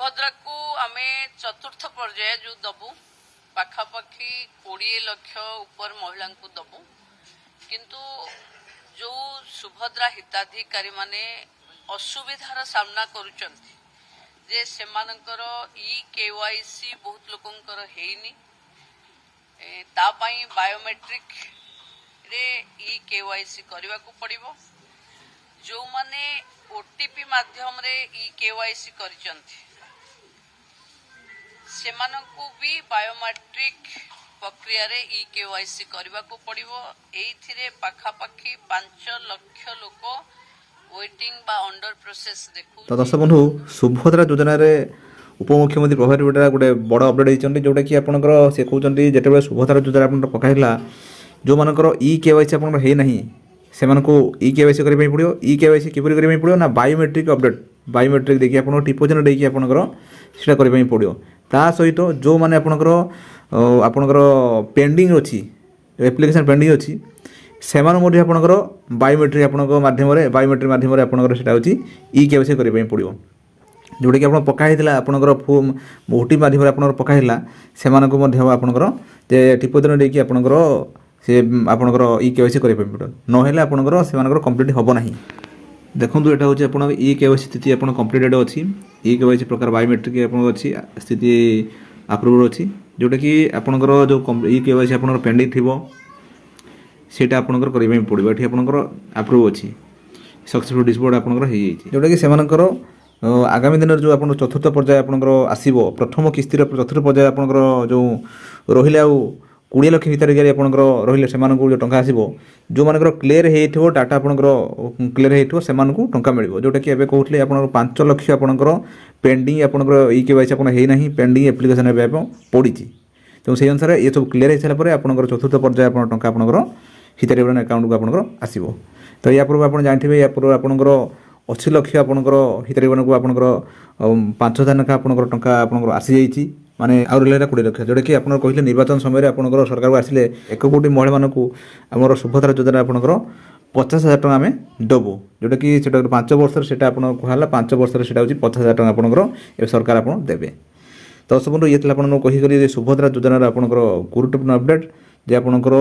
सुभद्रा को आम चतुर्थ पर्याय जो दबु पाखापाखि 20 लाख ऊपर महिला को दबु किंतु जो सुभद्रा हिताधिकारी माने असुविधार सामना करुचंती जे सेमानकर ई केवाईसी बहुत लोकंकर हेनी तापाई बायोमेट्रिक रे ई केवाईसी करने को पड़िबो जो माने ओटीपी माध्यम रे ई केवाईसी करिसंती सेमानकु भी बायोमेट्रिक प्रक्रिया रे ई केवाईसी करने को पड़िबो एइथिरे पाखापाखि 5 लाख लोक वेटिंग बा अंडर प्रोसेस देखु। तो दर्शक बंधु सुभद्रा योजना रे उपमुख्यमंत्री प्रभारी बेटा गोटे बड़ अपडेट होइचंती जोटा कि आपनकर से कहउचंती जेतेबे सुभद्रा योजना आपन पकाइला जो मानकर ई केवाईसी आपन हे नाही सेमानकु ई केवाईसी करै पई पड़ियो ई केवाईसी किपरि करै पई पड़ियो ना बायोमेट्रिक अपडेट बायोमेट्रिक देखि आपन टिपोजन देकी आपनकर सेटा करै पई पड़ियो ता सहित जो माने आपनकर पेंडिंग अछि एप्लिकेशन पेंडिंग अछि सेमान मध्ये आपनकर बायोमेट्रिक आपनकर माध्यम रे बायोमेट्रिक माध्यम रे आपनकर सेटा होची ई केवाईसी करै पई पड़ियो जोटा कि आप पकाइला आपनकर फॉर्म ओटी माध्यम रे आपनकर पकाइला सेमानकु मध्ये आपनकर जे टिपोजन देकी आपनकर से आपनकर ई केवाईसी करै पई पड़ियो न हेले आपनकर सेमानकर कंप्लीट होबो नाही। देखंतु एटा होची आपन ई केवाईसी स्थिति आपन कंप्लीटेड अछि ई केवाईसी प्रकार बायोमेट्रिक आपन अछि स्थिति अप्रूव्ड अछि जोटा कि आपनकर जो ई केवाईसी आपनकर पेंडिंग थिबो सेटा आपनकर करै पई पड़ियो एठी आपनकर अप्रूव अछि सक्सेसफुल डिस्पोर्ट आपनकर हे जाइछि जोटा कि सेमानकर आगामी दिन जो आपन चतुर्थ पर्याय आपनकर आसीबो प्रथम किस्तिर चतुर्थ पर्याय आपनकर जो रहिले आ 20 लाख हिताधिकारी आपनकर रहिले सेमानकु जो टंका आसीबो जो मानकर क्लियर हेइथो डाटा आपनकर क्लियर हेइथो सेमानकु टंका मिलिबो जोटा कि एबे कहउतले आपनकर 5 लाख आपनकर पेंडिंग आपनकर ई केवाईसी आपन हेइ नाही पेंडिंग एप्लिकेशन एबे पडिछि तो सेही अनुसार ये सब क्लियर हेइसला परे आपनकर चतुर्थ पर्याय आपन टंका आपनकर हिताधिकारी अकाउंट को आपनकर आसीबो तो या पूर्व आपन जानथिबे या पूर्व आपनकर 80 लाख आपनकर हिताधिकारी को आपनकर 5000 लेखा आपनकर टंका आपनकर आसी जाइछि माने आउर लेला 20 लाख जोटा कि आपन कहिले निर्वाचन समय रे आपनकर सरकार को आसिले 1 कोटी महिला मानकु हमर सुभद्रा योजना आपनकर 50,000 टका में दबो जोटा कि सेटा 5 वर्ष सेटा आपन कहला 5 वर्ष सेटा होची 50,000 टका आपनकर ए सरकार आपन देबे। तो सबंधु ये आपन कहि गली सुभद्रा योजना आपनकर गुरुत्वपूर्ण अपडेट जे आपनकर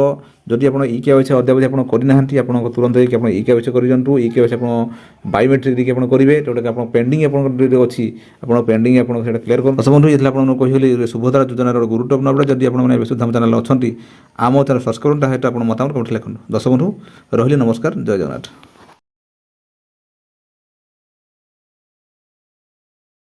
जदि आपन ई केवाईसी अद्यावधि आपन करि नाहंती आपन तुरंत कि आपन ई केवाईसी करि जंतु ई केवाईसी आपन बायोमेट्रिक देखि आपन करिवे जोटा कि आपन पेंडिंग आपन अछि आपन पेंडिंग आपन सेटा क्लियर कर सबंधु ये आपन कहि गली सुभद्रा योजना रो गुरुत्वपूर्ण अपडेट जदि आपन माने बेसु धाम चैनल अछंती आमो चैनल सब्सक्राइब करंता हेता आपन मतामत कमेंट लिखन दर्शक बंधु रहिली नमस्कार जय जगन्नाथ।